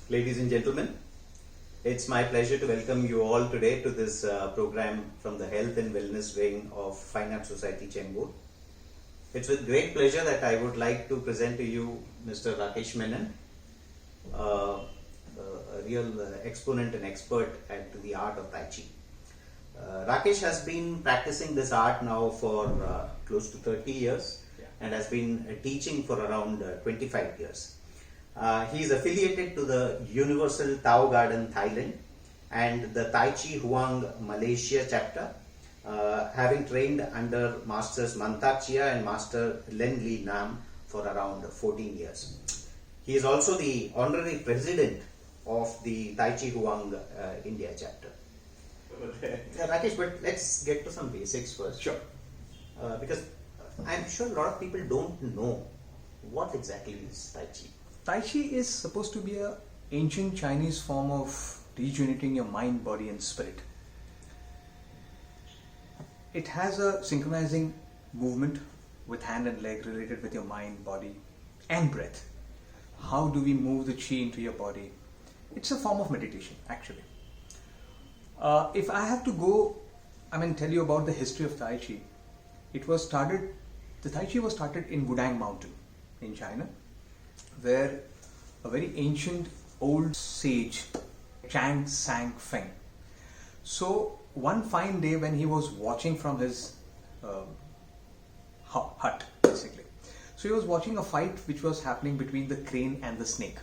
Ladies and gentlemen, it's my pleasure to welcome you all today to this program from the Health and Wellness Wing of Fine Arts Society Chembur. It's with great pleasure that I would like to present to you Mr. Rakesh Menon, a real exponent and expert at the art of Tai Chi. Rakesh has been practicing this art now for close to 30 years and has been teaching for around 25 years. He is affiliated to the Universal Tao Garden Thailand and the Tai Chi Huang Malaysia chapter, having trained under Masters Mantak Chia and Master Len Li Nam for around 14 years. He is also the honorary president of the Tai Chi Huang India chapter. Rakesh, but let's get to some basics first. Sure. Because I'm sure a lot of people don't know what exactly is Tai Chi. Tai Chi is supposed to be an ancient Chinese form of rejuvenating your mind, body and spirit. It has a synchronizing movement with hand and leg related with your mind, body and breath. How do we move the Chi into your body? It's a form of meditation actually. If I have to tell you about the history of Tai Chi, the Tai Chi was started in Wudang Mountain in China, where a very ancient old sage, Chang Sang Feng. So one fine day when he was watching from his hut basically, so he was watching a fight which was happening between the crane and the snake.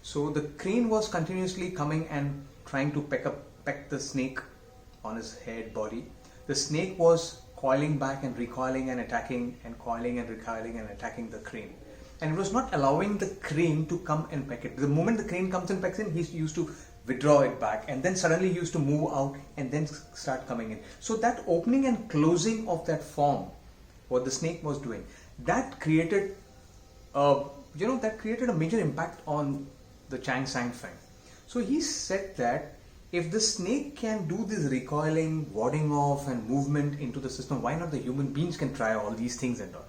So the crane was continuously coming and trying to peck the snake on his head, body. The snake was coiling back and recoiling and attacking and coiling and recoiling and attacking the crane. And it was not allowing the crane to come and peck it. The moment the crane comes and pecks in, he used to withdraw it back and then suddenly he used to move out and then start coming in. So that opening and closing of that form, what the snake was doing, that created a major impact on the Chang Sang Feng. So he said that if the snake can do this recoiling, warding off and movement into the system, why not the human beings can try all these things and all.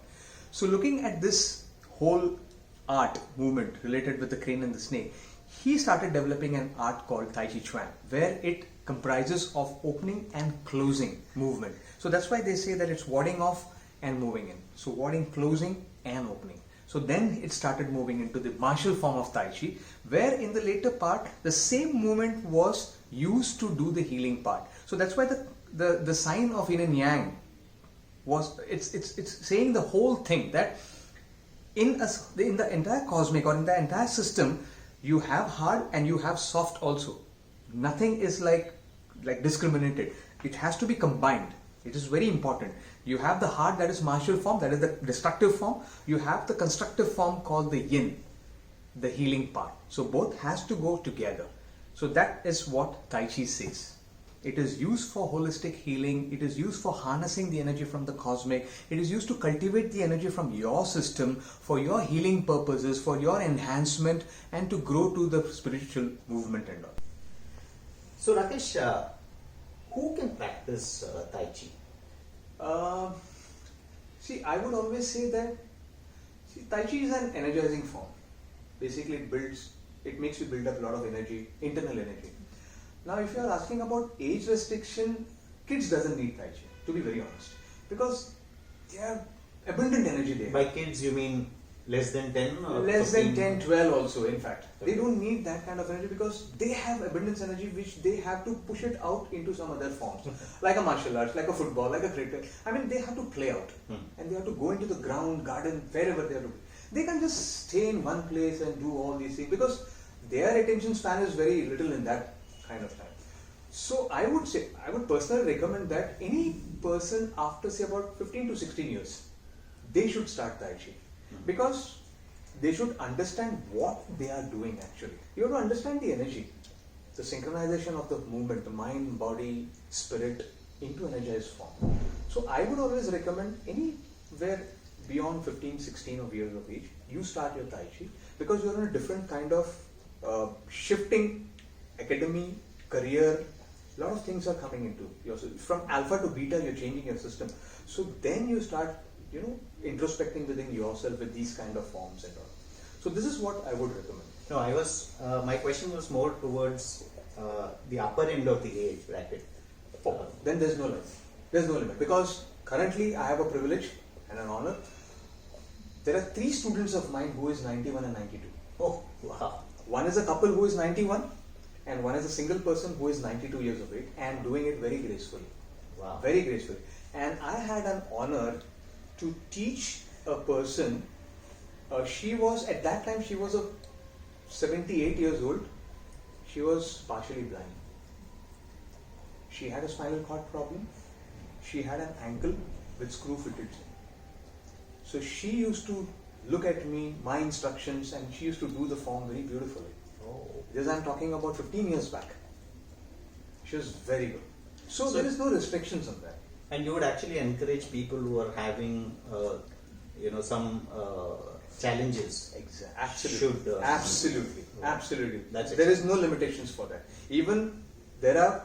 So looking at this whole art movement related with the crane and the snake, he started developing an art called Tai Chi Chuan, where it comprises of opening and closing movement. So that's why they say that it's warding off and moving in. So warding, closing and opening. So then it started moving into the martial form of Tai Chi, where in the later part the same movement was used to do the healing part. So that's why the sign of yin and yang was it's saying the whole thing that in the entire cosmic or in the entire system, you have hard and you have soft also. Nothing is like discriminated. It has to be combined. It is very important. You have the hard, that is martial form, that is the destructive form. You have the constructive form called the yin, the healing part. So both has to go together. So that is what Tai Chi says. It is used for holistic healing. It is used for harnessing the energy from the cosmic. It is used to cultivate the energy from your system for your healing purposes, for your enhancement and to grow to the spiritual movement and all. So Rakesh, who can practice Tai Chi? I would always say that Tai Chi is an energizing form. Basically it makes you build up a lot of energy, internal energy. Now if you are asking about age restriction, kids doesn't need Tai Chi, to be very honest, because they have abundant energy there. By kids you mean less than 10 or less 15? than 10, 12 also in fact. Okay. They don't need that kind of energy because they have abundance energy which they have to push it out into some other forms. Like a martial arts, like a football, like a cricket. They have to play out and they have to go into the ground, garden, wherever they have to. They can just stay in one place and do all these things because their attention span is very little in that kind of time. So I would personally recommend that any person after say about 15 to 16 years, they should start Tai Chi. Because they should understand what they are doing actually. You have to understand the energy, the synchronization of the movement, the mind, body, spirit into energized form. So I would always recommend anywhere beyond 15, 16 of years of age, you start your Tai Chi because you're in a different kind of shifting academy, career, a lot of things are coming into yourself. From alpha to beta, you're changing your system. So then you start, introspecting within yourself with these kind of forms and all. So this is what I would recommend. No, I was. My question was more towards the upper end of the age bracket. Oh, then there's no limit. There's no limit because currently I have a privilege and an honor. There are 3 students of mine who is 91 and 92. Oh, wow. One is a couple who is 91 and one is a single person who is 92 years of age and doing it very gracefully. Wow. Very gracefully. And I had an honor to teach a person. She was, at that time, she was 78 years old. She was partially blind. She had a spinal cord problem. She had an ankle with screw fitted. So she used to look at me, my instructions, and she used to do the form very beautifully. Oh. This I'm talking about 15 years back. She was very good. So there is no restrictions on that. And you would actually encourage people who are having, some challenges. Exactly. Absolutely. Should, absolutely. Absolutely. There is no limitations for that. Even there are,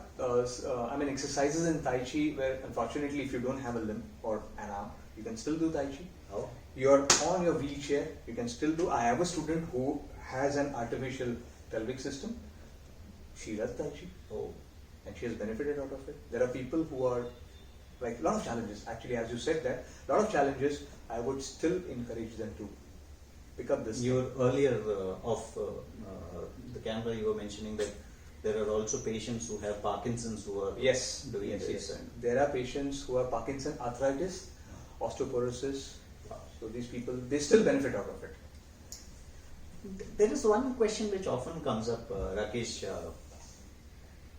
exercises in Tai Chi where, unfortunately, if you don't have a limb or an arm, you can still do Tai Chi. Oh. You're on your wheelchair, you can still do. I have a student who has an artificial pelvic system. She does Tai Chi. Oh. And she has benefited out of it. There are people who are like a lot of challenges. Actually, as you said that, a lot of challenges, I would still encourage them to pick up this. You earlier off the camera, you were mentioning that there are also patients who have Parkinson's who are doing this. Yes. There are patients who have Parkinson, arthritis, osteoporosis. So these people, they still benefit out of it. There is one question which often comes up, Rakesh.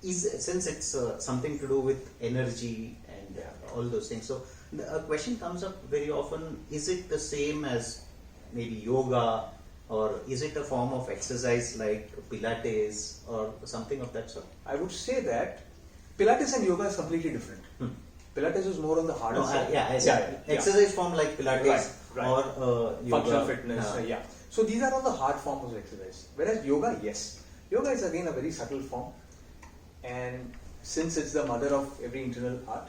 Since it's something to do with energy and all those things, so a question comes up very often: is it the same as maybe yoga, or is it a form of exercise like Pilates or something of that sort? I would say that Pilates and yoga is completely different. Pilates is more on the harder side. Exercise form like Pilates right. or yoga. Functional fitness. So these are all the hard forms of exercise. Whereas yoga, yes. Yoga is again a very subtle form. And since it's the mother of every internal art,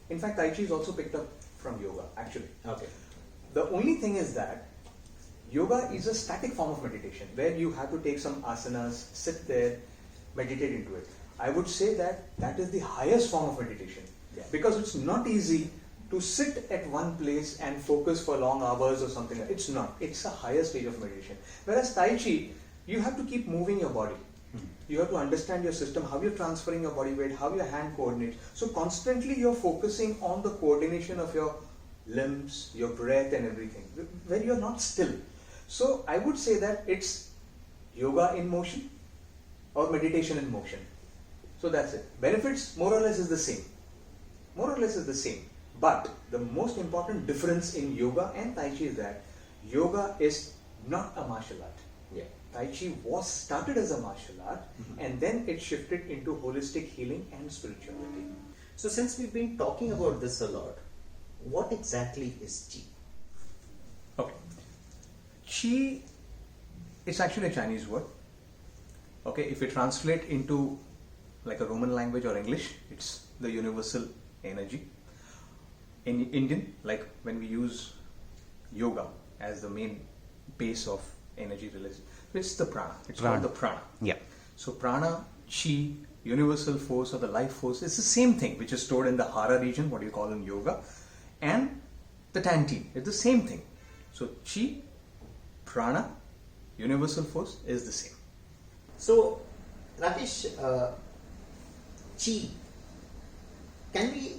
in fact, Tai Chi is also picked up from yoga, actually. Okay. The only thing is that yoga is a static form of meditation where you have to take some asanas, sit there, meditate into it. I would say that is the highest form of meditation because it's not easy to sit at one place and focus for long hours or something. It's not. It's a higher stage of meditation. Whereas Tai Chi, you have to keep moving your body. You have to understand your system, how you're transferring your body weight, how your hand coordinates. So constantly you're focusing on the coordination of your limbs, your breath and everything, where you're not still. So I would say that it's yoga in motion or meditation in motion. So that's it. Benefits more or less is the same. More or less is the same. But the most important difference in yoga and Tai Chi is that yoga is not a martial art. Yeah. Tai Chi was started as a martial art and then it shifted into holistic healing and spirituality. So since we've been talking about this a lot, what exactly is Qi? Okay. Qi, it's actually a Chinese word. Okay, if we translate into like a Roman language or English, it's the universal energy. In Indian, like when we use yoga as the main base of energy release, it's the prana. It's called the prana. Yeah. So prana, chi, universal force or the life force, it's the same thing which is stored in the hara region, what you call in yoga, and the tanti. It's the same thing. So chi, prana, universal force is the same. So Rakesh, Qi, can we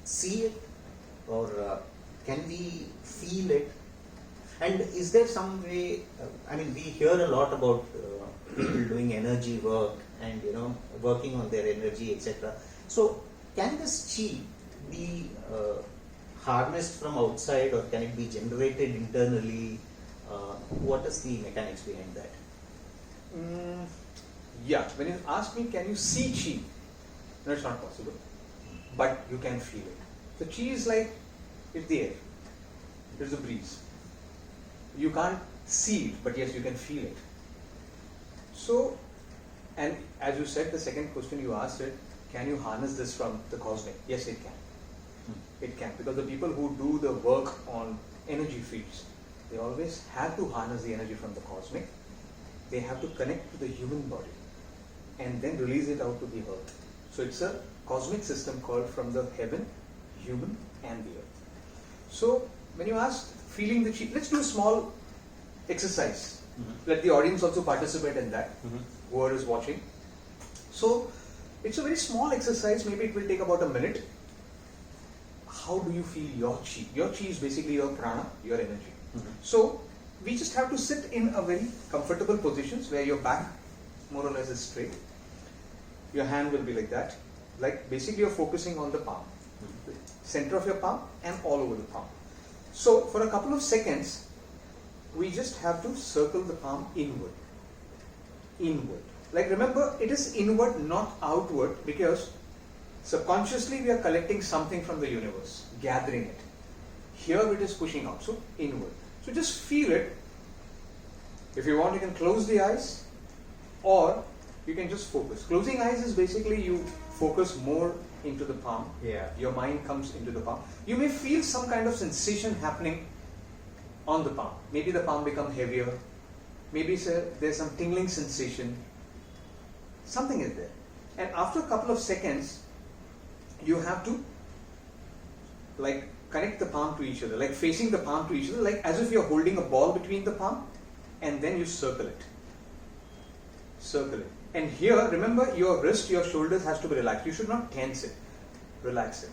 see it or can we feel it? And is there some way, we hear a lot about people doing energy work and, working on their energy, etc. So, can this Qi be harnessed from outside or can it be generated internally? What is the mechanics behind that? When you ask me, can you see Qi? No, it's not possible. But you can feel it. So, Qi is like, it's the air. It's the breeze. You can't see it, but yes, you can feel it. So, and as you said, the second question you asked it, can you harness this from the cosmic? Yes, it can. It can, because the people who do the work on energy fields, they always have to harness the energy from the cosmic they have to connect to the human body and then release it out to the earth. So it's a cosmic system called from the heaven, human and the earth. So when you ask feeling the chi, let's do a small exercise. Let the audience also participate in that, whoever is watching. So it's a very small exercise, maybe it will take about a minute. How do you feel your chi? Your chi is basically your prana, your energy. So we just have to sit in a very comfortable positions where your back more or less is straight. Your hand will be like that. Like basically you're focusing on the palm. Center of your palm and all over the palm. So for a couple of seconds, we just have to circle the palm inward. Inward. Like remember, it is inward, not outward, because subconsciously we are collecting something from the universe, gathering it. Here it is pushing out, so inward. So just feel it. If you want, you can close the eyes, or you can just focus. Closing eyes is basically you focus more into the palm. Yeah. Your mind comes into the palm. You may feel some kind of sensation happening on the palm. Maybe the palm becomes heavier. Maybe there's some tingling sensation. Something is there. And after a couple of seconds, you have to like connect the palm to each other, like facing the palm to each other, like as if you're holding a ball between the palm, and then you circle it. Circle it. And here, remember, your wrist, your shoulders has to be relaxed. You should not tense it. Relax it.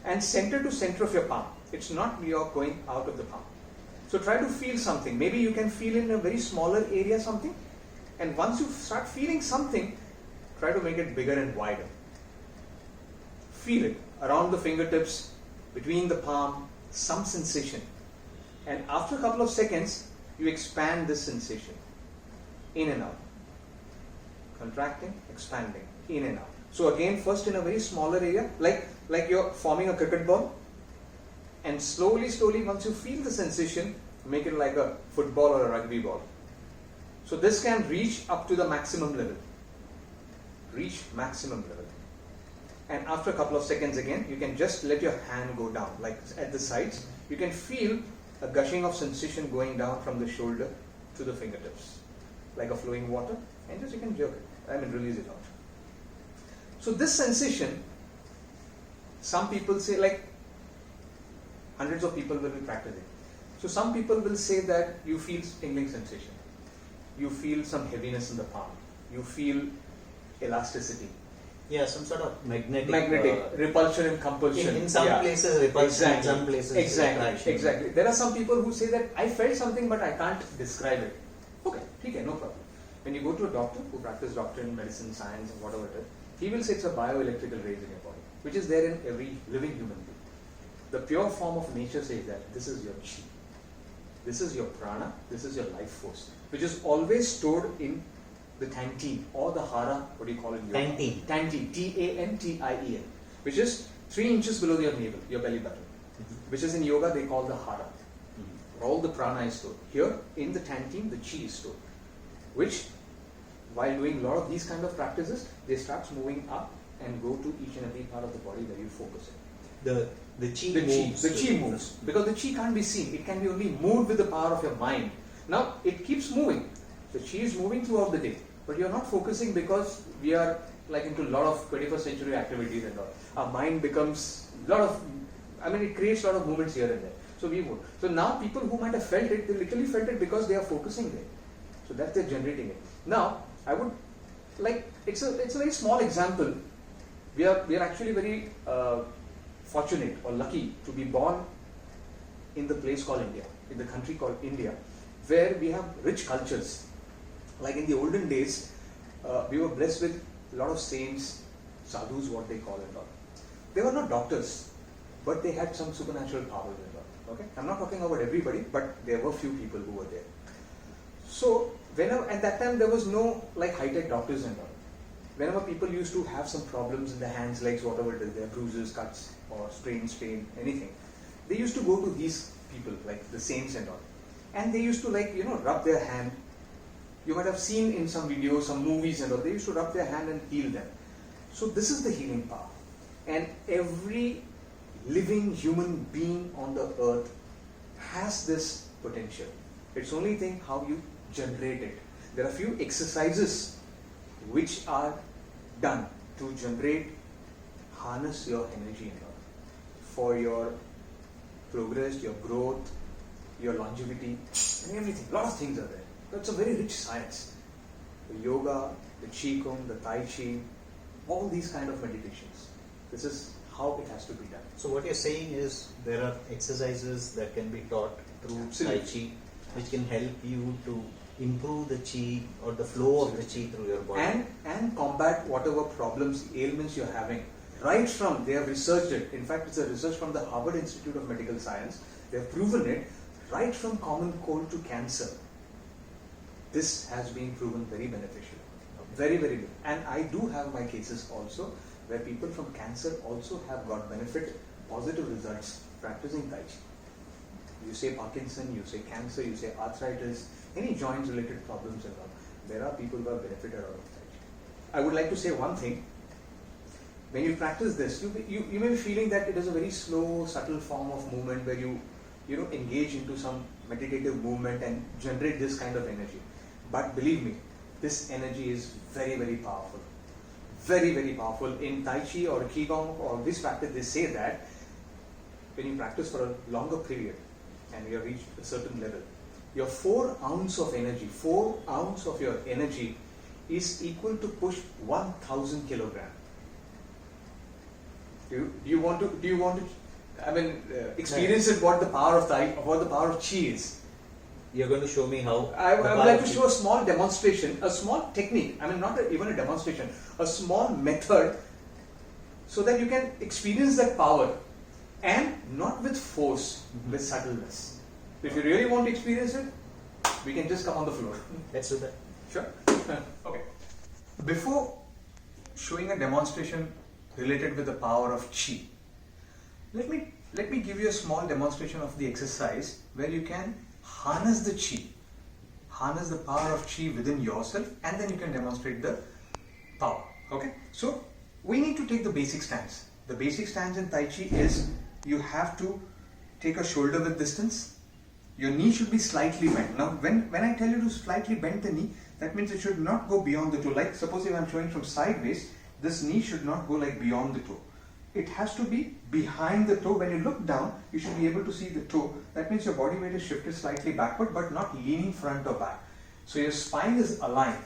And center to center of your palm. It's not you're going out of the palm. So try to feel something. Maybe you can feel in a very smaller area something. And once you start feeling something, try to make it bigger and wider. Feel it around the fingertips, between the palm, some sensation. And after a couple of seconds, you expand this sensation. In and out. Contracting, expanding, in and out. So again, first in a very smaller area, like you're forming a cricket ball, and slowly, once you feel the sensation, make it like a football or a rugby ball. So this can reach up to the maximum level. Reach maximum level. And after a couple of seconds again, you can just let your hand go down, like at the sides. You can feel a gushing of sensation going down from the shoulder to the fingertips, like a flowing water, and just you can jerk it. Release it out. So this sensation, some people say, like hundreds of people will be practicing. So some people will say that you feel tingling sensation. You feel some heaviness in the palm. You feel elasticity. Yeah, some sort of magnetic repulsion and compulsion. In some places repulsion, in some places attraction. Exactly. There are some people who say that I felt something but I can't describe it. Okay, no problem. When you go to a doctor who practices doctrine, medicine, science, and whatever it is, he will say it's a bioelectrical rays in your body, which is there in every living human being. The pure form of nature says that this is your chi, this is your prana, this is your life force, which is always stored in the tantien or the hara, what do you call it? Tantien. Tantien, T-A-N-T-I-E-N, which is 3 inches below your navel, your belly button, which is in yoga they call the hara. All the prana is stored. Here in the tantien, the chi is stored, which while doing a lot of these kind of practices, they start moving up and go to each and every part of the body where you focus it. The chi moves. Because the chi can't be seen. It can be only moved with the power of your mind. Now it keeps moving. The chi is moving throughout the day, but you're not focusing because we are like into a lot of 21st century activities and all. Our mind becomes it creates a lot of movements here and there. So we won't. So now people who might have felt it, they literally felt it because they are focusing there. So that they're generating it. Now I would it's a very small example. We are actually very fortunate or lucky to be born in the place called India, in the country called India, where we have rich cultures. Like in the olden days, we were blessed with a lot of saints, sadhus, what they call it all. They were not doctors, but they had some supernatural powers and all. Okay, I'm not talking about everybody, but there were few people who were there. So at that time there was no like high-tech doctors and all. Whenever people used to have some problems in their hands, legs, whatever it is, their bruises, cuts, or strain, anything, they used to go to these people, like the saints and all. And they used to rub their hand. You might have seen in some videos, some movies and all, they used to rub their hand and heal them. So this is the healing power. And every living human being on the earth has this potential. It's only thing how you generate it. there are few exercises which are done to harness your energy in life for your progress, your growth, your longevity, and everything. A lot of things are there. It's a very rich science. The yoga, the qigong, the tai chi, all these kind of meditations. This is how it has to be done. So what you're saying is there are exercises that can be taught through Absolutely. Tai Chi, which can help you to improve the chi or the flow of the chi through your body. And combat whatever problems, ailments you're having. Right from, they have researched it. In fact, it's a research from the Harvard Institute of Medical Science. They have proven it. Right from common cold to cancer, this has been proven very beneficial. Very, very good. And I do have my cases also where people from cancer also have got benefit, positive results practicing Tai Chi. You say Parkinson, you say cancer, you say arthritis, any joint related problems and all. There are people who have benefited out of Tai Chi. I would like to say one thing. When you practice this, you may be feeling that it is a very slow, subtle form of movement where you engage into some meditative movement and generate this kind of energy. But believe me, this energy is very, very powerful. Very, very powerful. In Tai Chi or Qigong or this practice, they say that when you practice for a longer period and you have reached a certain level, your 4 ounce of energy, 4 ounce of your energy is equal to push 1,000 kilogram. Do you want to experience it, what the power of Chi is? You're going to show me how. I would like to show a small demonstration, a small technique. Not even a demonstration, a small method, so that you can experience that power, and not with force, with subtleness. If you really want to experience it, we can just come on the floor. Let's do that. Sure. Okay. Before showing a demonstration related with the power of Chi, let me give you a small demonstration of the exercise where you can harness the Chi, harness the power of Chi within yourself, and then you can demonstrate the power. Okay? So we need to take the basic stance. The basic stance in Tai Chi is you have to take a shoulder width distance. Your knee should be slightly bent. Now when I tell you to slightly bend the knee, that means it should not go beyond the toe. Like suppose if I'm showing from sideways, this knee should not go like beyond the toe. It has to be behind the toe. When you look down, you should be able to see the toe. That means your body weight is shifted slightly backward, but not leaning front or back. So your spine is aligned.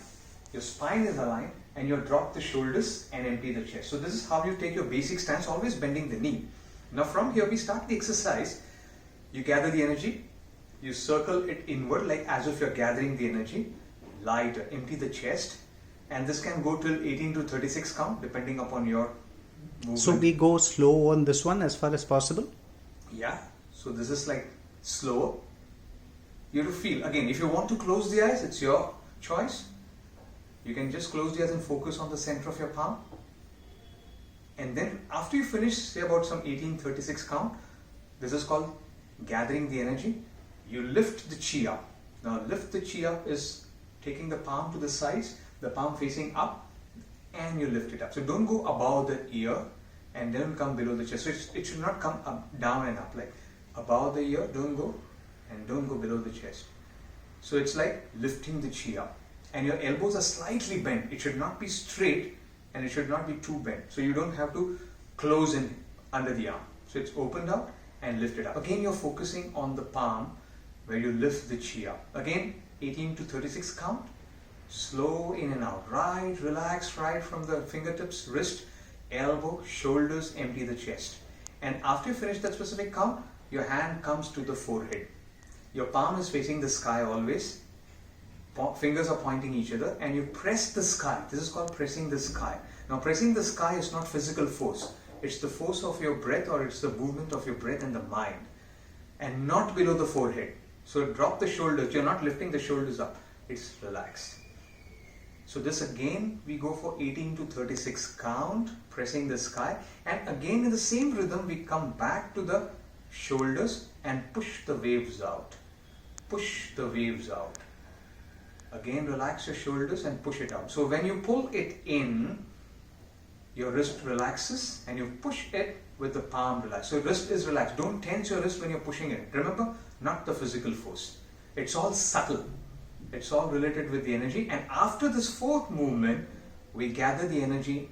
Your spine is aligned, and you drop the shoulders and empty the chest. So this is how you take your basic stance, always bending the knee. Now from here we start the exercise. You gather the energy. You circle it inward like as if you're gathering the energy. Lighter, empty the chest. And this can go till 18 to 36 count depending upon your movement. So we go slow on this one as far as possible? Yeah. So this is like slower. You have to feel. Again, if you want to close the eyes, it's your choice. You can just close the eyes and focus on the center of your palm. And then after you finish, say about some 1836 count, this is called gathering the energy. You lift the Chi up. Now lift the Chi up is taking the palm to the sides, the palm facing up, and you lift it up. So don't go above the ear and then come below the chest. So it should not come up, down and up. Like above the ear, don't go, and don't go below the chest. So it's like lifting the Chi up. And your elbows are slightly bent. It should not be straight and it should not be too bent. So you don't have to close in under the arm. So it's opened out and lifted up. Again, you're focusing on the palm where you lift the Chi up. Again, 18 to 36 count. Slow in and out. Right, relax right from the fingertips, wrist, elbow, shoulders, empty the chest. And after you finish that specific count, your hand comes to the forehead. Your palm is facing the sky always. Fingers are pointing each other, and you press the sky. This is called pressing the sky. Now pressing the sky is not physical force. It's the force of your breath, or it's the movement of your breath and the mind. And not below the forehead. So drop the shoulders. You're not lifting the shoulders up. It's relaxed. So this again, we go for 18 to 36 count, pressing the sky. And again in the same rhythm, we come back to the shoulders and push the waves out. Push the waves out. Again, relax your shoulders and push it out. So when you pull it in, your wrist relaxes and you push it with the palm relaxed. So wrist is relaxed. Don't tense your wrist when you're pushing it. Remember, not the physical force. It's all subtle. It's all related with the energy. And after this fourth movement, we gather the energy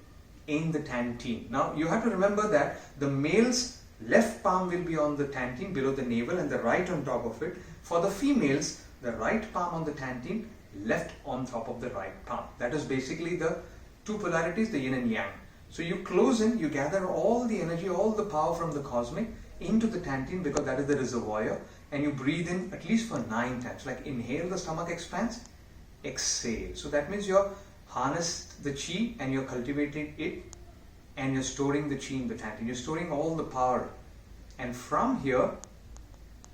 in the Tantien. Now you have to remember that the male's left palm will be on the Tantien below the navel and the right on top of it. For the females, the right palm on the Tantien, left on top of the right palm. That is basically the two polarities, the yin and yang. So you close in, you gather all the energy, all the power from the cosmic into the Tantien, because that is the reservoir, and you breathe in at least for 9 times. Like inhale, the stomach expands, exhale. So that means you're harnessed the chi and you're cultivating it, and you're storing the chi in the Tantien. You're storing all the power, and from here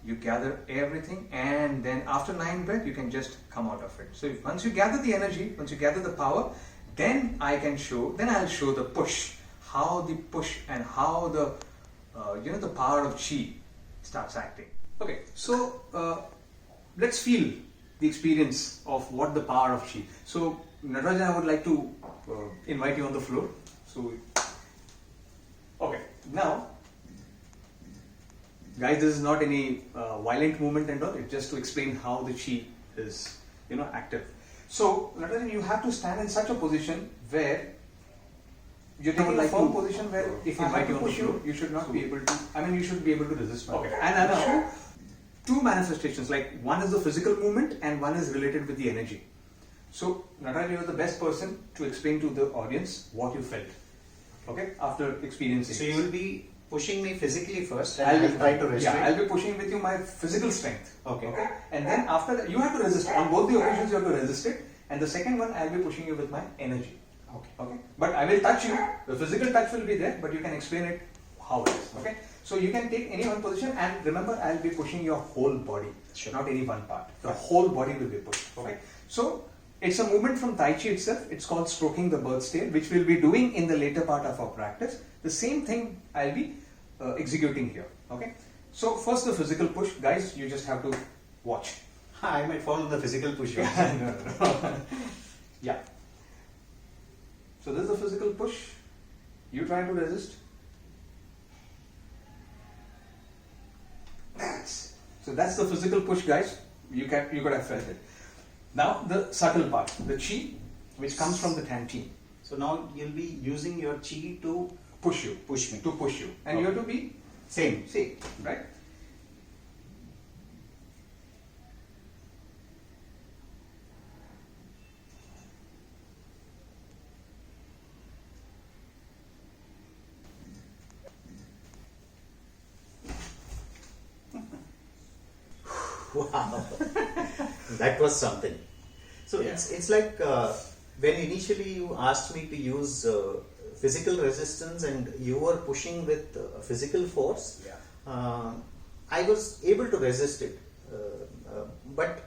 you gather everything, and then after 9 breath you can just come out of it. So once you gather the energy, once you gather the power, then I'll show the push, how the push and how the the power of chi starts acting. Okay, so let's feel the experience of what the power of chi. So Natarajan, I would like to invite you on the floor. So okay, now guys, this is not any violent movement and all. It's just to explain how the chi is active. So Natarajan, you have to stand in such a position where you're taking a firm position where if I have to push you, you should not be able to. I mean, you should be able to resist. Okay. And I'll show two manifestations. Like one is the physical movement, and one is related with the energy. So Natarajan, you're the best person to explain to the audience what you felt. Okay, after experiencing. So you will be pushing me physically first, and I'll try to restrain. Yeah, I'll be pushing with you my physical strength. Okay. And then after that, you have to resist. On both the occasions, you have to resist it. And the second one, I'll be pushing you with my energy. Okay. But I will touch you. The physical touch will be there, but you can explain it how it is. Okay. So you can take any one position, and remember, I'll be pushing your whole body, not any one part. The whole body will be pushed. Okay. So it's a movement from Tai Chi itself. It's called stroking the bird's tail, which we'll be doing in the later part of our practice. The same thing I'll be executing here. Okay. So first the physical push, guys. You just have to watch. I might fall in the physical push. No. Yeah. So this is the physical push. You try to resist. So that's the physical push, guys. You could have felt it. Now the subtle part, the chi, which comes from the Tantien. So now you'll be using your chi to push you, and you have to be same, right? Wow, that was something. So it's like when initially you asked me to use physical resistance and you were pushing with physical force. Yeah. I was able to resist it, but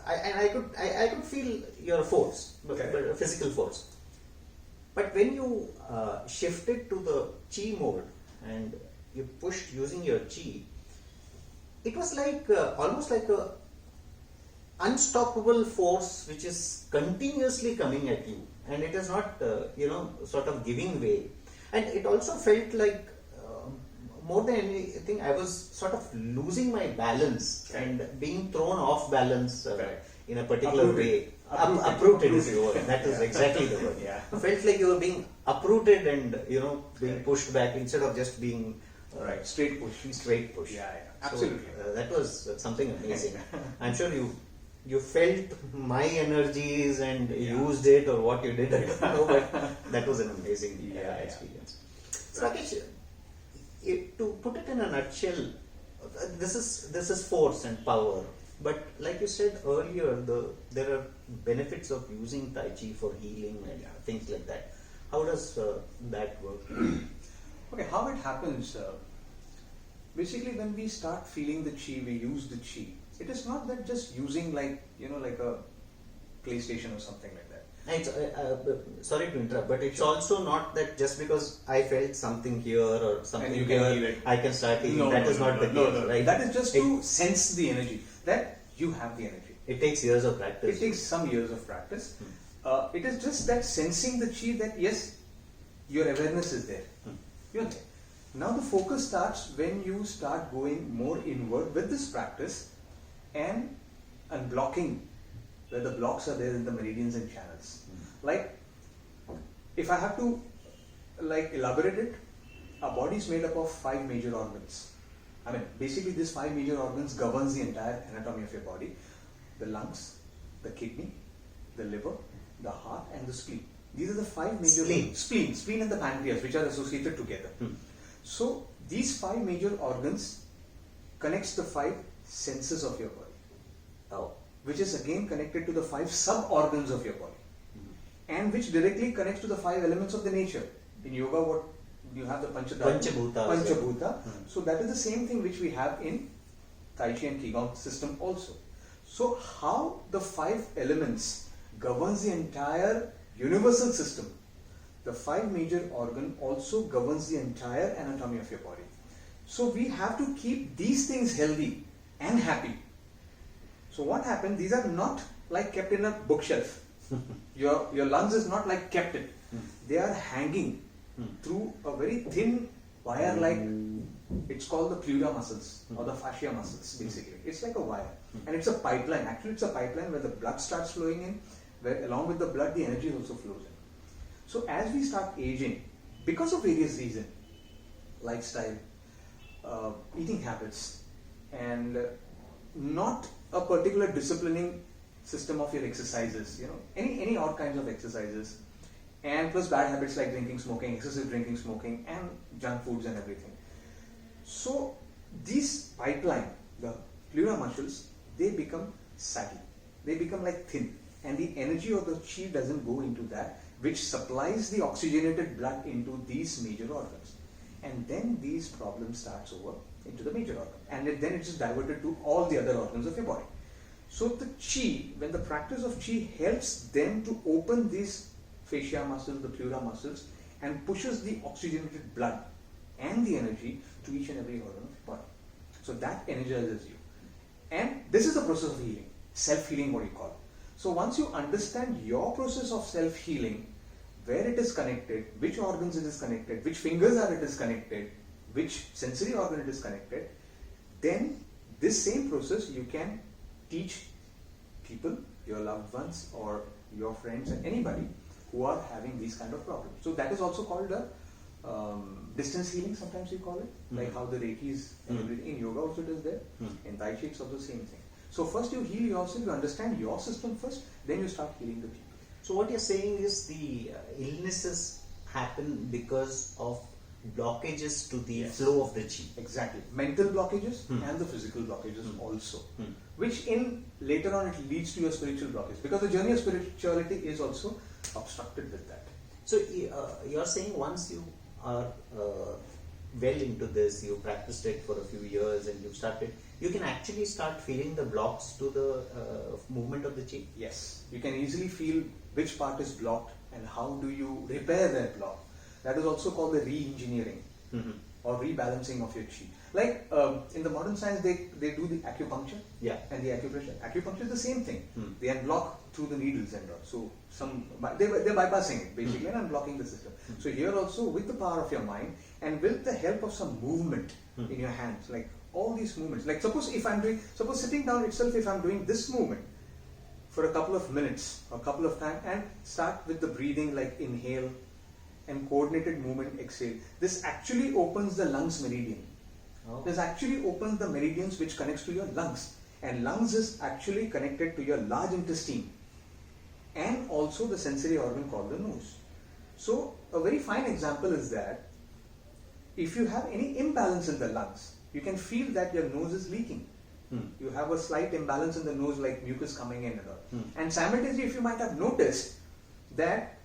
I could feel your force, but physical force. But when you shifted to the chi mode and you pushed using your chi, it was like almost like a unstoppable force which is continuously coming at you, and it is not sort of giving way. And it also felt like more than anything I was sort of losing my balance and being thrown off balance in a particular way. Uprooted is the word. That is exactly the word. Yeah. Felt like you were being uprooted and being pushed back instead of just being straight push. Yeah. Absolutely. So, that was something amazing. I'm sure you felt my energies and used it, or what you did, I don't know, but that was an amazing experience. So Rakesh, to put it in a nutshell, this is force and power. But like you said earlier, there are benefits of using Tai Chi for healing and things like that. How does that work? Okay, how it happens? Basically, when we start feeling the chi, we use the chi. It is not that just using like a PlayStation or something like that. It's, sorry to interrupt, but it's also not that just because I felt something here or something you here, can heal it. I can start healing. That is not the case, right? That is just to sense the energy, that you have the energy. It takes years of practice. It takes some years of practice. It is just that sensing the chi, that yes, your awareness is there. You're there. Now the focus starts when you start going more inward with this practice and unblocking where the blocks are there in the meridians and channels. Like, if I have to elaborate it, our body is made up of 5 major organs. I mean, basically these 5 major organs governs the entire anatomy of your body. The lungs, the kidney, the liver, the heart and the spleen. These are the 5 major spleen and the pancreas, which are associated together. So these 5 major organs connects the 5 senses of your body, which is again connected to the 5 sub-organs of your body, and which directly connects to the 5 elements of the nature. In yoga, what you have the Panchabhuta. So that is the same thing which we have in Tai Chi and Qigong system also. So how the 5 elements governs the entire universal system, the 5 major organ also governs the entire anatomy of your body. So we have to keep these things healthy and happy. So what happened? These are not like kept in a bookshelf. Your lungs is not like kept it. They are hanging through a very thin wire, like it's called the pleura muscles or the fascia muscles basically. It's like a wire and it's a pipeline. Actually it's a pipeline where the blood starts flowing in, where along with the blood the energy also flows in. So as we start aging, because of various reasons, lifestyle, eating habits, and not a particular disciplining system of your exercises, any odd kinds of exercises, and plus bad habits like drinking, smoking, excessive drinking, smoking, and junk foods and everything. So these pipeline, the pleura muscles, they become saggy. They become like thin, and the energy of the chi doesn't go into that, which supplies the oxygenated blood into these major organs. And then these problems starts over into the major organ, and then it is diverted to all the other organs of your body. So the chi, when the practice of chi helps them to open these fascia muscles, the pleura muscles, and pushes the oxygenated blood and the energy to each and every organ of your body. So that energizes you. And this is the process of healing, self-healing what you call it. So once you understand your process of self-healing, where it is connected, which organs it is connected, which fingers are it is connected, which sensory organ it is connected, then this same process you can teach people, your loved ones or your friends and anybody who are having these kind of problems. So that is also called a distance healing, sometimes you call it, like how the Reiki is and everything. In yoga also it is there, in Tai Chi it's also the same thing. So first you heal yourself, you understand your system first, then you start healing the people. So what you're saying is the illnesses happen because of blockages to the flow of the chi. Exactly. Mental blockages and the physical blockages also. Which in later on it leads to your spiritual blockage. Because the journey of spirituality is also obstructed with that. So you're saying once you are well into this, you practiced it for a few years and you started, you can actually start feeling the blocks to the movement of the chi? Yes. You can easily feel which part is blocked and how do you repair that block. That is also called the re-engineering or rebalancing of your chi. Like in the modern science, they do the acupuncture and the acupressure. Acupuncture is the same thing. They unblock through the needles and all. So they're bypassing it basically and unblocking the system. So here also with the power of your mind and with the help of some movement in your hands, like all these movements. Like suppose sitting down itself, if I'm doing this movement for a couple of minutes or a couple of times and start with the breathing, like inhale and coordinated movement, exhale. This actually opens the lungs meridian. This actually opens the meridians which connects to your lungs. And lungs is actually connected to your large intestine and also the sensory organ called the nose. So a very fine example is that if you have any imbalance in the lungs, you can feel that your nose is leaking. You have a slight imbalance in the nose, like mucus coming in and all. And simultaneously, if you might have noticed that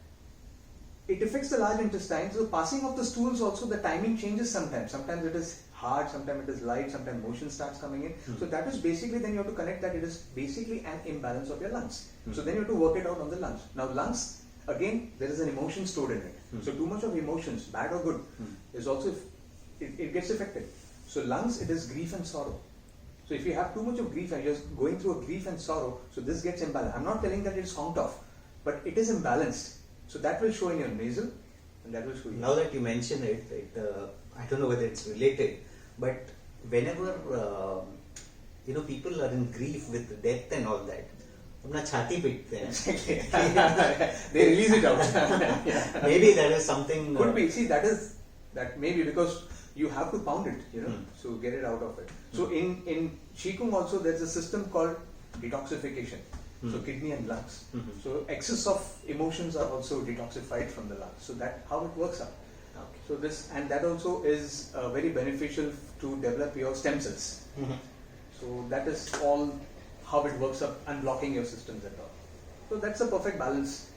it affects the large intestine, so the passing of the stools also, the timing changes sometimes. Sometimes it is hard, sometimes it is light, sometimes motion starts coming in. So that is basically, then you have to connect that it is basically an imbalance of your lungs. So then you have to work it out on the lungs. Now lungs, again, there is an emotion stored in it. So too much of emotions, bad or good, is also, it gets affected. So lungs, it is grief and sorrow. So if you have too much of grief and you're going through a grief and sorrow, so this gets imbalanced. I'm not telling that it's honked off, but it is imbalanced. So that will show in your nasal and that will show in Now that you mention it, I don't know whether it's related, but whenever people are in grief with death and all that, अपना छाती पीटते हैं. They release it out. Maybe that is something. Could be. See, that maybe because you have to pound it, so get it out of it. So in Qigong also there's a system called detoxification. So kidney and lungs. So excess of emotions are also detoxified from the lungs. So that how it works out. Okay. So that also is very beneficial to develop your stem cells. So that is all how it works up, unblocking your systems and all. So that's a perfect balance.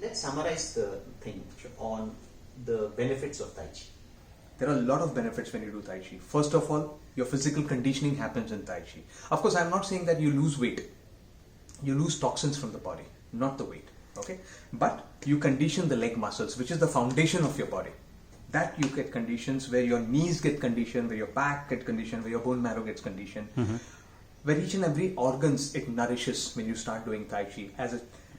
Let's summarize the thing on the benefits of Tai Chi. There are a lot of benefits when you do Tai Chi. First of all, your physical conditioning happens in Tai Chi. Of course, I'm not saying that you lose weight. You lose toxins from the body, not the weight. Okay? But you condition the leg muscles, which is the foundation of your body. That you get conditions where your knees get conditioned, where your back get conditioned, where your bone marrow gets conditioned. Where each and every organs it nourishes when you start doing Tai Chi.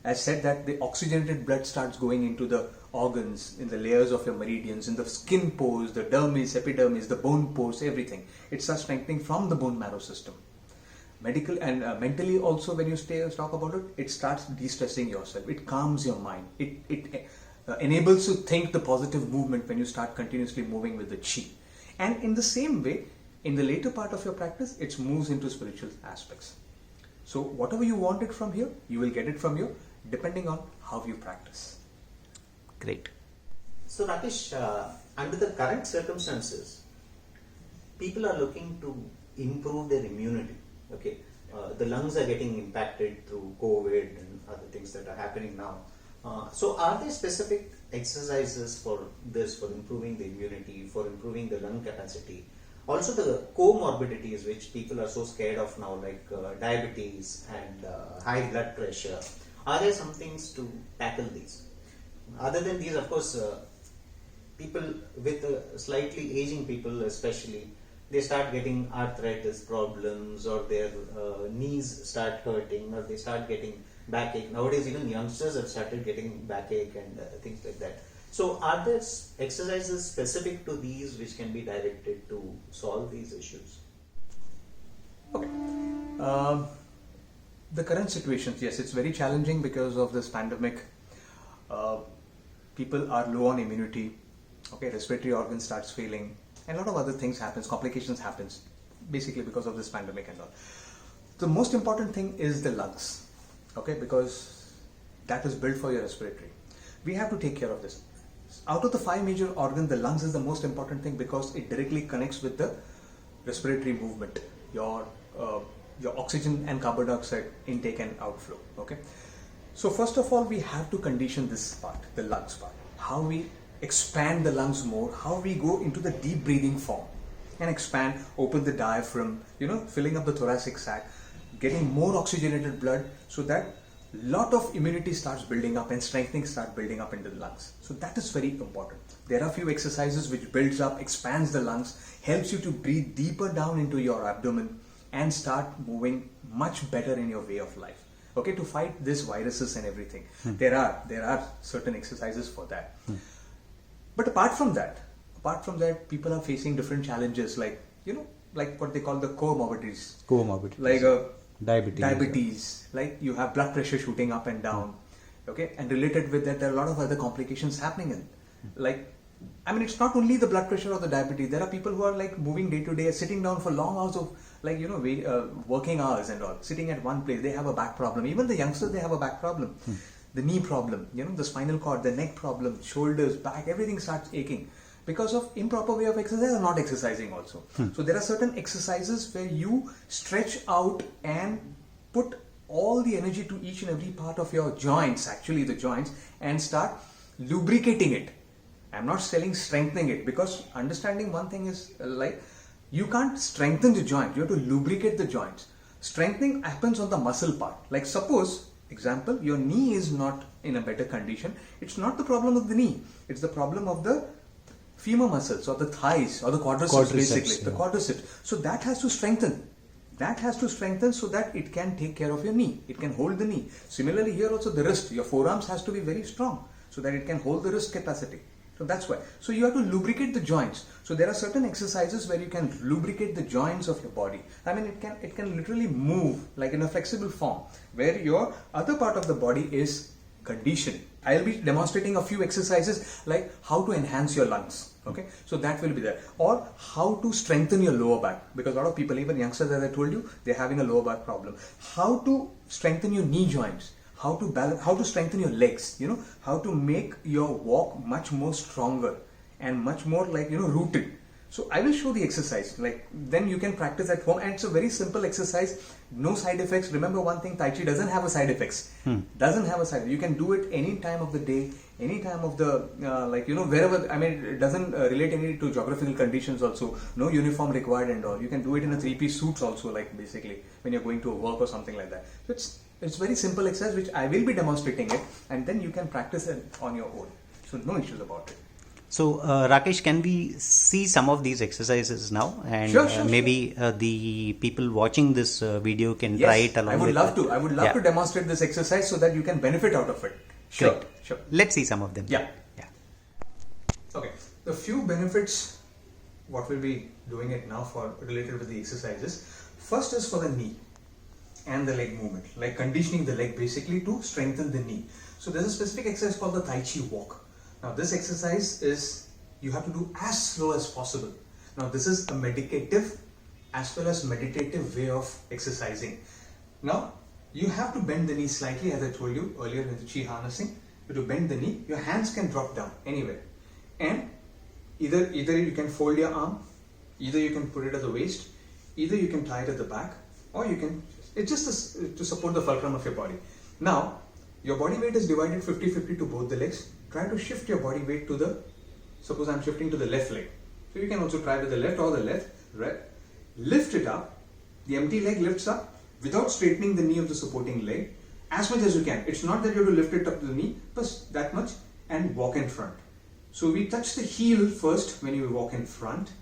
As said that the oxygenated blood starts going into the organs, in the layers of your meridians, in the skin pores, the dermis, epidermis, the bone pores, everything. It starts strengthening from the bone marrow system. Medical and mentally also when you talk about it, it starts de-stressing yourself. It calms your mind. It enables you to think the positive movement when you start continuously moving with the Chi. And in the same way, in the later part of your practice, it moves into spiritual aspects. So whatever you want it from here, you will get it from here, depending on how you practice. Great. So Rakesh, under the current circumstances, people are looking to improve their immunity. Okay, the lungs are getting impacted through COVID and other things that are happening now. So are there specific exercises for this, for improving the immunity, for improving the lung capacity? Also the comorbidities which people are so scared of now, like diabetes and high blood pressure. Are there some things to tackle these? Other than these, of course, people with slightly aging people especially, they start getting arthritis problems, or their knees start hurting, or they start getting backache. Nowadays even youngsters have started getting backache and things like that. So are there exercises specific to these which can be directed to solve these issues? Okay. The current situations, yes, it's very challenging because of this pandemic. People are low on immunity. Okay, respiratory organ starts failing, and a lot of other things happens, complications happens, basically because of this pandemic and all. The most important thing is the lungs, okay, because that is built for your respiratory. We have to take care of this. Out of the 5 major organs, the lungs is the most important thing because it directly connects with the respiratory movement, your oxygen and carbon dioxide intake and outflow. Okay, so first of all, we have to condition this part, the lungs part. How we expand the lungs more, how we go into the deep breathing form and expand, open the diaphragm, filling up the thoracic sac, getting more oxygenated blood, so that lot of immunity starts building up and strengthening start building up into the lungs. So that is very important. There are a few exercises which builds up, expands the lungs, helps you to breathe deeper down into your abdomen and start moving much better in your way of life. Okay, to fight these viruses and everything. There are certain exercises for that. But apart from that, people are facing different challenges, like what they call the comorbidities. Like diabetes, like you have blood pressure shooting up and down. Okay, and related with that, there are a lot of other complications happening it's not only the blood pressure or the diabetes. There are people who are like moving day to day, sitting down for long hours of working hours and all, sitting at one place. They have a back problem. Even the youngsters, they have a back problem. The knee problem, the spinal cord, the neck problem, shoulders, back, everything starts aching because of improper way of exercise or not exercising also. So there are certain exercises where you stretch out and put all the energy to each and every part of your joints, actually the joints, and start lubricating it. I'm not saying strengthening it, because understanding one thing is you can't strengthen the joint, you have to lubricate the joints. Strengthening happens on the muscle part. Like suppose, example, your knee is not in a better condition. It's not the problem of the knee, it's the problem of the femur muscles or the thighs or the quadriceps basically, the quadricep. So that has to strengthen. So that it can take care of your knee. It can hold the knee. Similarly here also the wrist, your forearms has to be very strong so that it can hold the wrist capacity. So that's why. So you have to lubricate the joints. So there are certain exercises where you can lubricate the joints of your body. I mean, it can literally move like in a flexible form, where your other part of the body is conditioned. I'll be demonstrating a few exercises like how to enhance your lungs. Okay, so that will be there, or how to strengthen your lower back, because a lot of people, even youngsters, as I told you, they're having a lower back problem. How to strengthen your knee joints, how to balance, how to strengthen your legs, how to make your walk much more stronger and much more like rooted. So I will show the exercise, like then you can practice at home, and it's a very simple exercise, no side effects. Remember one thing, Tai Chi doesn't have a side effects. Doesn't have a side. You can do it any time of the day, any time of the wherever. I mean, it doesn't relate any to geographical conditions also. No uniform required and all. You can do it in a 3-piece suits also, like basically when you're going to a work or something like that. So it's very simple exercise which I will be demonstrating it, and then you can practice it on your own. So no issues about it. So, Rakesh, can we see some of these exercises now? And Sure. maybe the people watching this video can Yes, try it along I would with love to. I would love Yeah. to demonstrate this exercise so that you can benefit out of it. Sure. Let's see some of them. Yeah. Okay. The few benefits, what we'll be doing it now for related with the exercises. First is for the knee and the leg movement, like conditioning the leg basically to strengthen the knee. So there's a specific exercise called the Tai Chi walk. Now this exercise is, you have to do as slow as possible. Now this is a medicative as well as meditative way of exercising. Now you have to bend the knee slightly, as I told you earlier in the Chi harnessing. You have to bend the knee, your hands can drop down anywhere, and either you can fold your arm, either you can put it at the waist, either you can tie it at the back, or you can, it's just to support the fulcrum of your body. Now your body weight is divided 50-50 to both the legs. Try to shift your body weight to the, suppose I'm shifting to the left leg. So you can also try with the left or the left, right? Lift it up. The empty leg lifts up without straightening the knee of the supporting leg as much as you can. It's not that you have to lift it up to the knee, but that much, and walk in front. So we touch the heel first when you walk in front,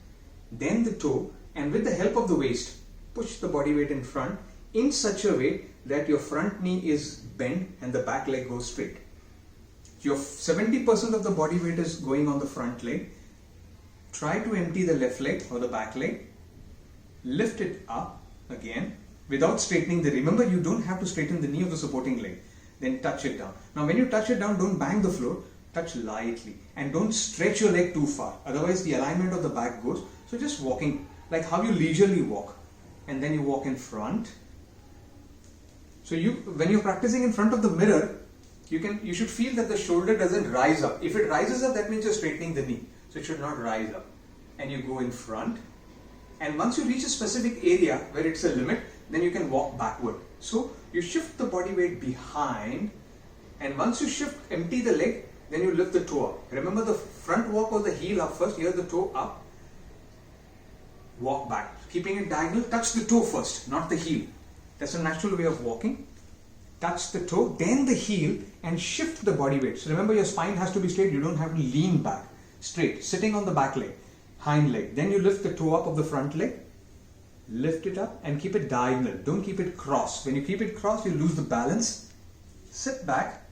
then the toe, and with the help of the waist, push the body weight in front in such a way that your front knee is bent and the back leg goes straight. Your 70% of the body weight is going on the front leg. Try to empty the left leg or the back leg. Lift it up again without straightening the, remember you don't have to straighten the knee of the supporting leg. Then touch it down. Now when you touch it down, don't bang the floor, touch lightly, and don't stretch your leg too far. Otherwise the alignment of the back goes. So just walking like how you leisurely walk, and then you walk in front. So when you're practicing in front of the mirror, you should feel that the shoulder doesn't rise up. If it rises up, that means you're straightening the knee. So it should not rise up. And you go in front. And once you reach a specific area where it's a limit, then you can walk backward. So you shift the body weight behind. And once you shift, empty the leg, then you lift the toe up. Remember, the front walk was the heel up first. Here the toe up. Walk back. Keeping it diagonal, touch the toe first, not the heel. That's a natural way of walking. Touch the toe, then the heel, and shift the body weight. So remember, your spine has to be straight. You don't have to lean back. Straight, sitting on the back leg, hind leg. Then you lift the toe up of the front leg. Lift it up and keep it diagonal. Don't keep it cross. When you keep it cross, you lose the balance. Sit back.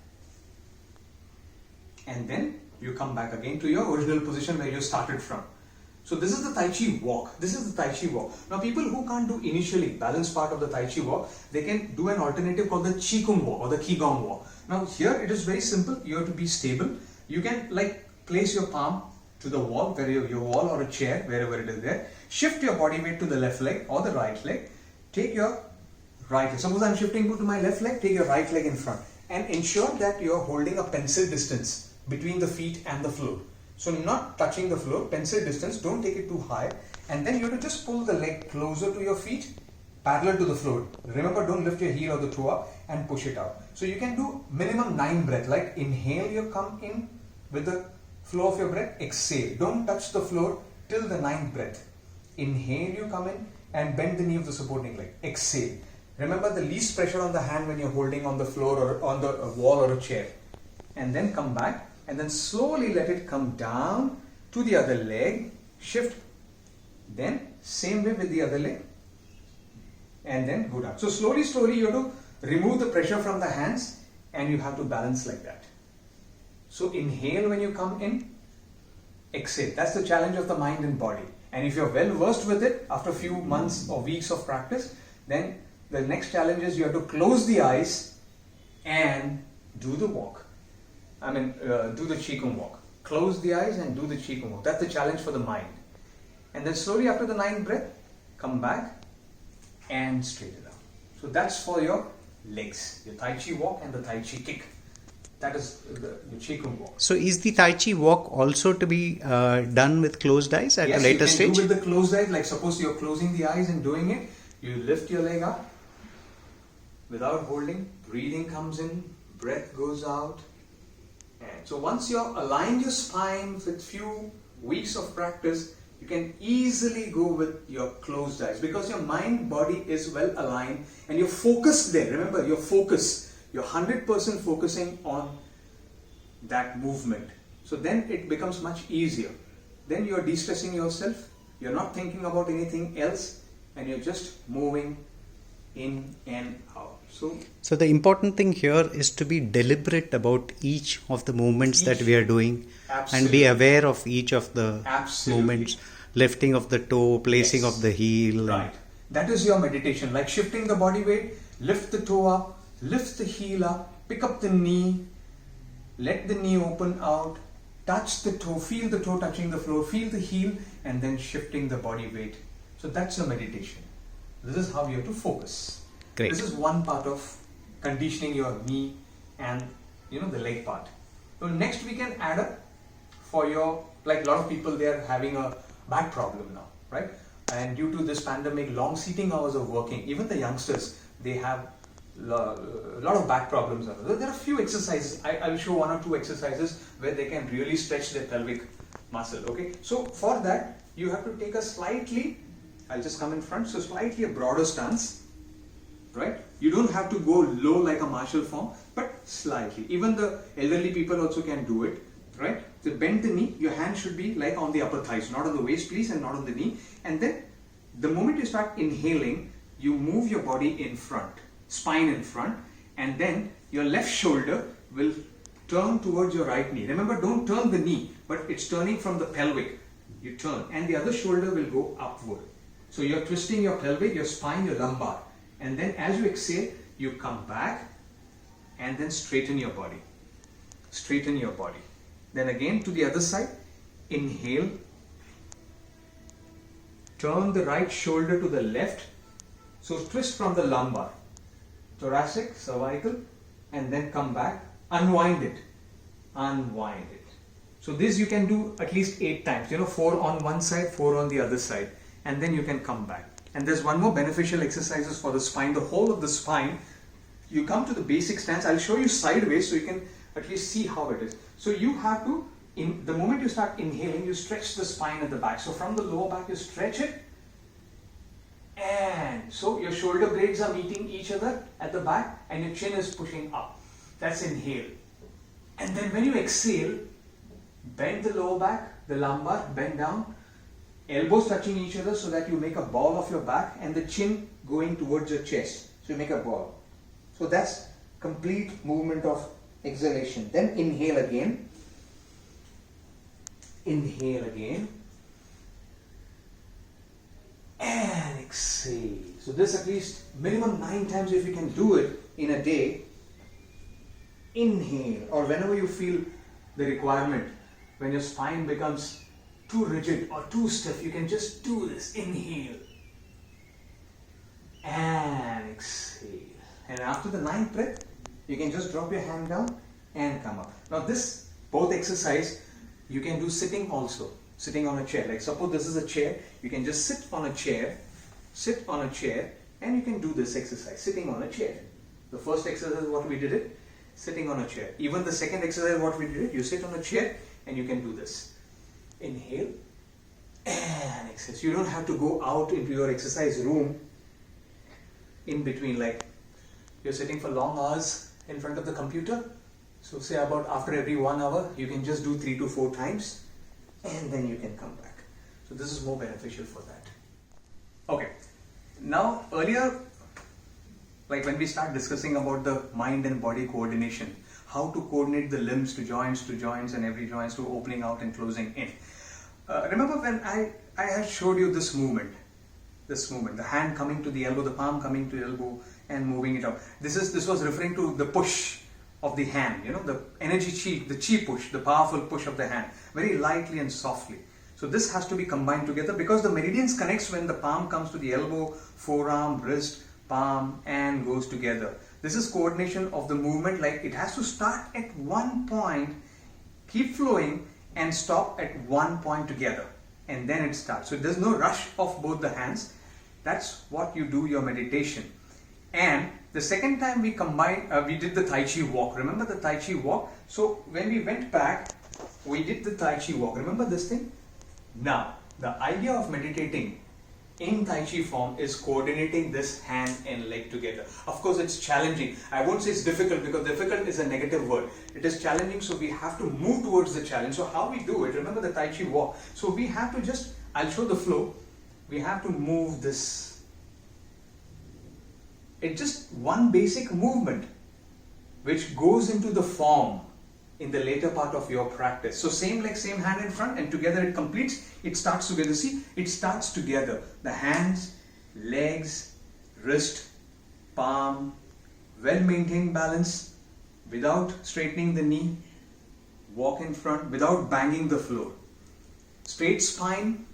And then you come back again to your original position where you started from. So this is the Tai Chi walk. This is the Tai Chi walk. Now people who can't do initially balance part of the Tai Chi walk, they can do an alternative called the Qi Kung walk or the Qigong walk. Now here it is very simple. You have to be stable. You can like place your palm to the wall, where your wall or a chair, wherever it is there. Shift your body weight to the left leg or the right leg. Take your right leg. Suppose I'm shifting to my left leg, take your right leg in front. And ensure that you're holding a pencil distance between the feet and the floor. So not touching the floor, pencil distance, don't take it too high. And then you have to just pull the leg closer to your feet, parallel to the floor. Remember, don't lift your heel or the toe up and push it out. So you can do minimum 9 breaths, like inhale, you come in with the flow of your breath, exhale. Don't touch the floor till the 9th breath. Inhale, you come in and bend the knee of the supporting leg, exhale. Remember the least pressure on the hand when you're holding on the floor or on the wall or a chair. And then come back. And then slowly let it come down to the other leg, shift, then same way with the other leg, and then go down. So slowly you have to remove the pressure from the hands, and you have to balance like that. So inhale when you come in, exhale. That's the challenge of the mind and body. And if you're well versed with it, after a few months or weeks of practice, then the next challenge is you have to close the eyes and do the walk. Do the Qigong walk. Close the eyes and do the Qigong walk. That's the challenge for the mind. And then slowly after the 9th breath, come back and straighten out. So that's for your legs, your Tai Chi walk and the Tai Chi kick. That is your Qigong walk. So is the Tai Chi walk also to be done with closed eyes at a later Yes, you stage? can do with the closed eyes. Like suppose you're closing the eyes and doing it, you lift your leg up without holding. Breathing comes in, breath goes out. And so once you've aligned your spine with few weeks of practice, you can easily go with your closed eyes because your mind body is well aligned and you're focused there. Remember, you're 100% focusing on that movement. So then it becomes much easier. Then you're de-stressing yourself, you're not thinking about anything else, and you're just moving in and out. So the important thing here is to be deliberate about each of the movements that we are doing and be aware of each of the movements, lifting of the toe, placing of the heel. Right. That is your meditation, like shifting the body weight, lift the toe up, lift the heel up, pick up the knee, let the knee open out, touch the toe, feel the toe touching the floor, feel the heel, and then shifting the body weight. So that's your meditation. This is how you have to focus. Great. This is one part of conditioning your knee and the leg part. So next we can add up for your, like a lot of people, they are having a back problem now, right? And due to this pandemic, long seating hours of working, even the youngsters, they have a lot of back problems. There are a few exercises. I will show 1 or 2 exercises where they can really stretch their pelvic muscle. Okay, so for that you have to take a slightly, I'll just come in front, so slightly a broader stance, right? You don't have to go low like a martial form, but slightly. Even the elderly people also can do it, right? So bend the knee, your hand should be like on the upper thighs, not on the waist please, and not on the knee. And then the moment you start inhaling, you move your body in front, spine in front, and then your left shoulder will turn towards your right knee. Remember, don't turn the knee, but it's turning from the pelvic. You turn, and the other shoulder will go upward. So you're twisting your pelvic, your spine, your lumbar. And then as you exhale, you come back and then straighten your body. Straighten your body. Then again to the other side, inhale. Turn the right shoulder to the left. So twist from the lumbar, thoracic, cervical, and then come back. Unwind it. Unwind it. So this you can do at least 8 times. 4 on one side, 4 on the other side. And then you can come back. And there's one more beneficial exercises for the spine, the whole of the spine. You come to the basic stance. I'll show you sideways so you can at least see how it is. So you have to, the moment you start inhaling, you stretch the spine at the back. So from the lower back, you stretch it. And so your shoulder blades are meeting each other at the back and your chin is pushing up. That's inhale. And then when you exhale, bend the lower back, the lumbar, bend down. Elbows touching each other so that you make a ball of your back and the chin going towards your chest. So you make a ball. So that's complete movement of exhalation. Then inhale again. Inhale again. And exhale. So this at least minimum 9 times if you can do it in a day. Inhale, or whenever you feel the requirement, when your spine becomes too rigid or too stiff, you can just do this. Inhale and exhale. And after the 9th breath, you can just drop your hand down and come up. Now this, both exercise, you can do sitting also. Sitting on a chair. Like suppose this is a chair, you can just sit on a chair, and you can do this exercise, sitting on a chair. The first exercise, what we did it, sitting on a chair. Even the second exercise, what we did it, you sit on a chair and you can do this. Inhale and exhale. So you don't have to go out into your exercise room in between, like you're sitting for long hours in front of the computer. So say about after every 1 hour, you can just do 3 to 4 times and then you can come back. So this is more beneficial for that. Okay. Now earlier, like when we start discussing about the mind and body coordination, how to coordinate the limbs to joints, and every joints to opening out and closing in. Remember when I had showed you this movement, the hand coming to the elbow, the palm coming to the elbow and moving it up. This was referring to the push of the hand, the energy chi, the chi push, the powerful push of the hand, very lightly and softly. So this has to be combined together because the meridians connects when the palm comes to the elbow, forearm, wrist, palm and goes together. This is coordination of the movement, like it has to start at one point, keep flowing and stop at one point together and then it starts. So there's no rush of both the hands. That's what you do your meditation. And the second time we combined, we did the Tai Chi walk. Remember the Tai Chi walk? So when we went back, we did the Tai Chi walk. Remember this thing? Now, the idea of meditating in Tai Chi form is coordinating this hand and leg together. Of course, it's challenging. I won't say it's difficult because difficult is a negative word. It is challenging, so we have to move towards the challenge. So how we do it, remember the Tai Chi walk. So we have to just, I'll show the flow. We have to move this. It's just one basic movement which goes into the form in the later part of your practice. So same leg, same hand in front and together it completes, it starts together. See, it starts together. The hands, legs, wrist, palm, well-maintained balance without straightening the knee, walk in front without banging the floor. Straight spine,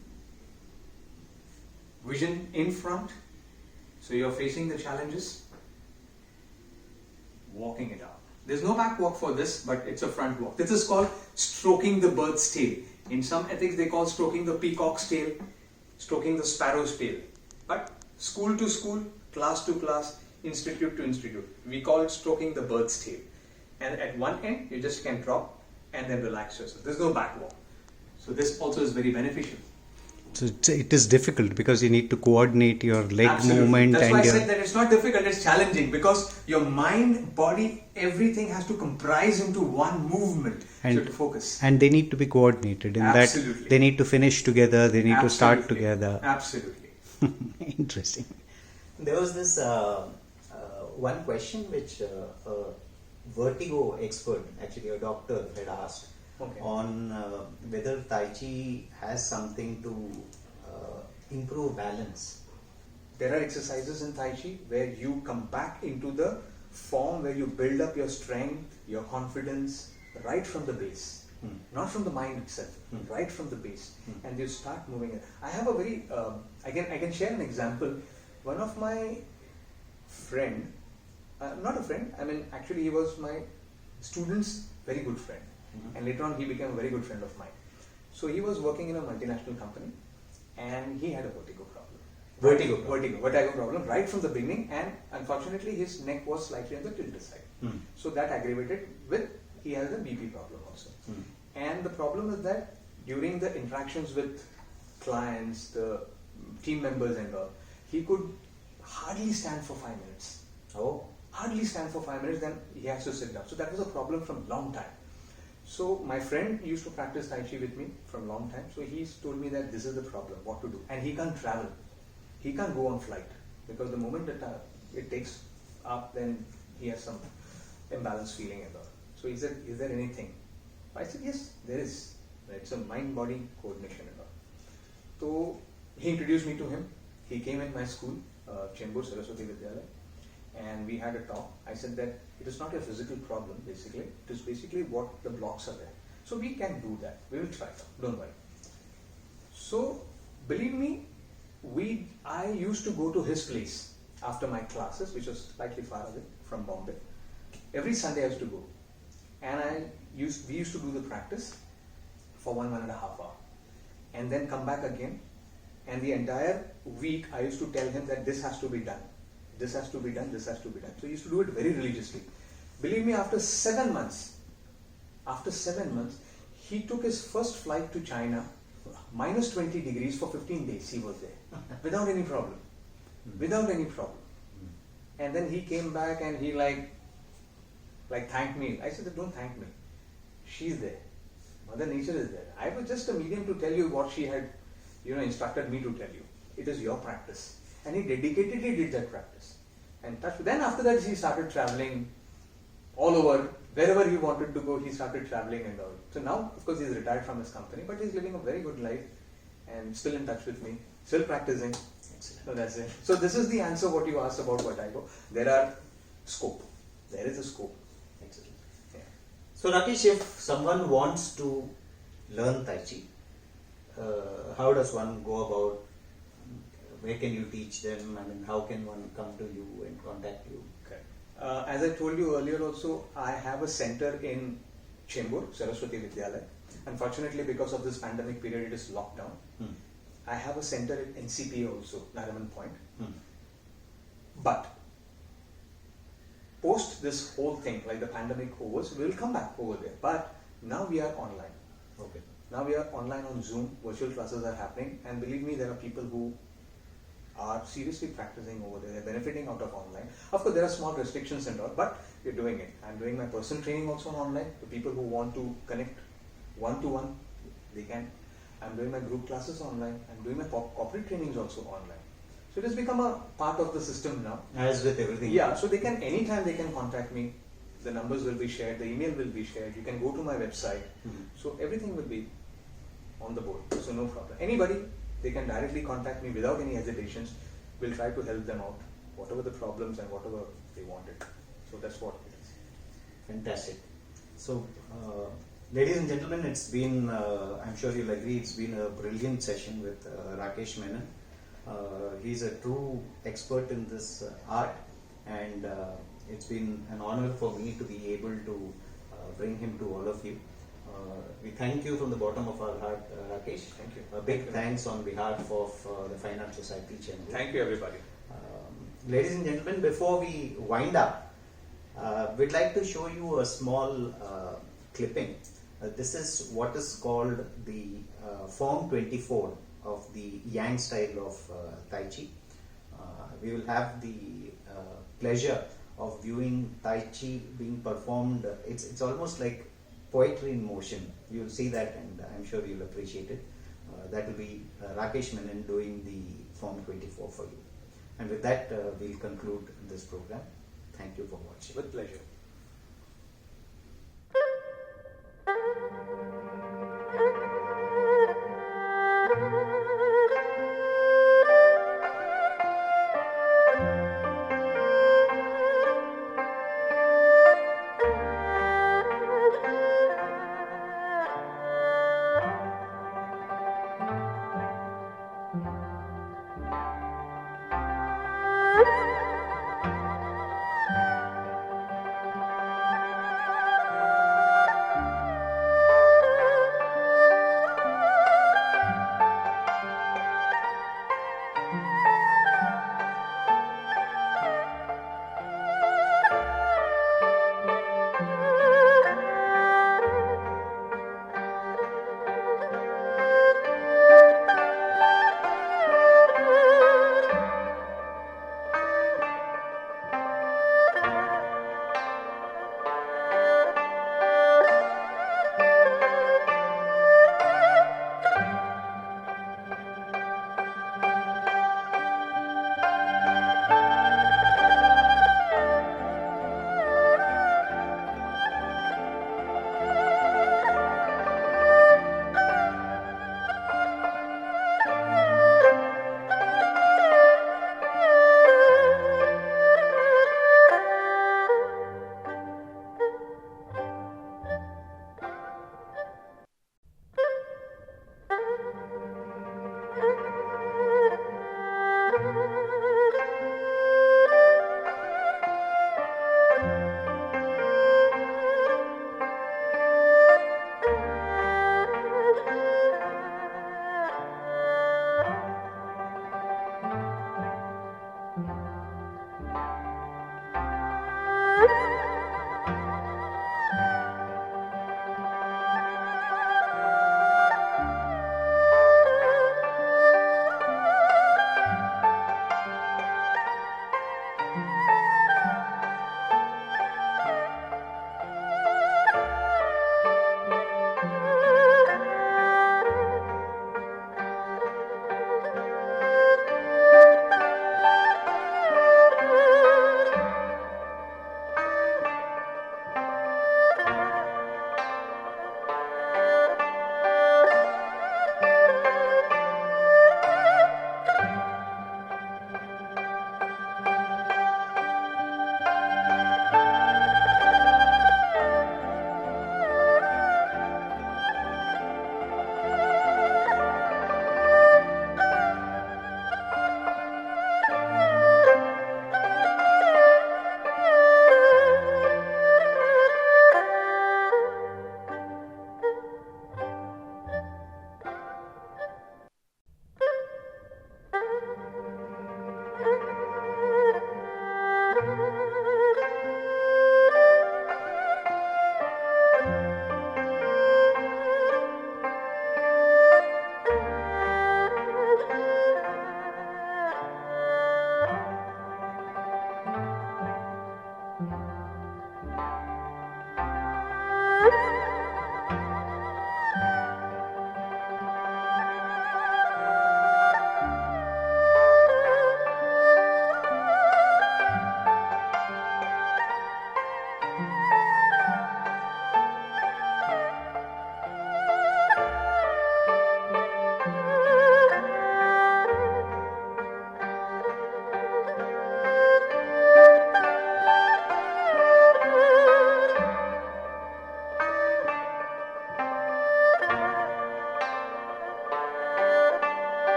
vision in front. So you're facing the challenges, walking it out. There's no back walk for this, but it's a front walk. This is called stroking the bird's tail. In some ethics, they call stroking the peacock's tail, stroking the sparrow's tail. But school to school, class to class, institute to institute, we call it stroking the bird's tail. And at one end, you just can drop and then relax yourself. There's no back walk. So this also is very beneficial. So it is difficult because you need to coordinate your leg Absolutely. movement. That's and why I your... said that it's not difficult, it's challenging because your mind, body, everything has to comprise into one movement. And, so to focus. And they need to be coordinated in Absolutely. that they need to finish together, they need to start Absolutely. together. Absolutely. Interesting. There was this one question which a vertigo expert, actually a doctor, had asked on whether Tai Chi has something to improve balance. There are exercises in Tai Chi where you come back into the form where you build up your strength, your confidence right from the base. Not from the mind itself, right from the base. And you start moving it. I have a very, I can share an example. One of my friend, not a friend, I mean actually he was my student's very good friend. And later on he became a very good friend of mine. So he was working in a multinational company and he had a vertigo problem. Vertigo problem right from the beginning, and unfortunately his neck was slightly on the tilted side. So that aggravated with, he has a BP problem also. And the problem is that during the interactions with clients, the team members and all, he could hardly stand for 5 minutes. Hardly stand for 5 minutes, then he has to sit down. So that was a problem from long time. So my friend used to practice Tai Chi with me from long time. So he's told me that this is the problem, what to do. And he can't travel. He can't go on flight because the moment that it takes up, then he has some imbalance feeling and all. So he said, is there anything? I said, yes, there is. It's a mind-body coordination and all. So he introduced me to him. He came in my school, Chembur Saraswati Vidyalaya, and we had a talk. I said that it is not a physical problem basically, it is basically what the blocks are there. So we can do that, we will try it out, don't worry. So believe me, I used to go to his place after my classes, which was slightly far away from Bombay. Every Sunday I used to go, and we used to do the practice for 1.5 hours, and then come back again, and the entire week I used to tell him that this has to be done. This has to be done, this has to be done. So he used to do it very religiously. Believe me, after 7 months, he took his first flight to China, minus 20 degrees for 15 days he was there, without any problem. Without any problem. And then he came back and he like thanked me. I said, don't thank me. She's there. Mother Nature is there. I was just a medium to tell you what she had, instructed me to tell you. It is your practice. And he dedicatedly did that practice. And then after that he started traveling all over Wherever he wanted to go, he started traveling and all. So now, of course, he's retired from his company, but he's living a very good life and still in touch with me, still practicing. Excellent. So that's it. So this is the answer what you asked about Vertigo. There are scope. There is a scope. Excellent. Yeah. So Rakesh, if someone wants to learn Tai Chi, how does one go about? Where can you teach them? I mean, how can one come to you and contact you? Okay. As I told you earlier also, I have a center in Chembur, Saraswati Vidyalaya. Unfortunately, because of this pandemic period, it is locked down. Hmm. I have a center at NCPA also, Nariman Point. Hmm. But post this whole thing, like the pandemic overs, we'll come back over there. But now we are online. Okay. Now we are online on Zoom, virtual classes are happening, and believe me, there are people who are seriously practicing over there, they're benefiting out of online. Of course, there are small restrictions and all, but we're doing it. I'm doing my personal training also online. The people who want to connect one-to-one, they can. I'm doing my group classes online. I'm doing my corporate trainings also online. So it has become a part of the system now. As with everything. Yeah, so they can, anytime they can contact me. The numbers will be shared, the email will be shared. You can go to my website. So everything will be on the board. So no problem. Anybody, they can directly contact me without any hesitations. We'll try to help them out, whatever the problems and whatever they wanted. So that's what it is. Fantastic. So, ladies and gentlemen, it's been, I'm sure you'll agree, it's been a brilliant session with Rakesh Menon. He's a true expert in this art, and it's been an honor for me to be able to bring him to all of you. We thank you from the bottom of our heart, Rakesh. Thank you. A big thanks on behalf of the Fine Art Society Chennai. Thank you, everybody. Ladies and gentlemen, before we wind up, we'd like to show you a small clipping. This is what is called the Form 24 of the Yang style of Tai Chi. We will have the pleasure of viewing Tai Chi being performed. It's almost like poetry in motion. You'll see that, and I'm sure you'll appreciate it. That will be Rakesh Menon doing the Form 24 for you. And with that, we'll conclude this program. Thank you for watching. With pleasure.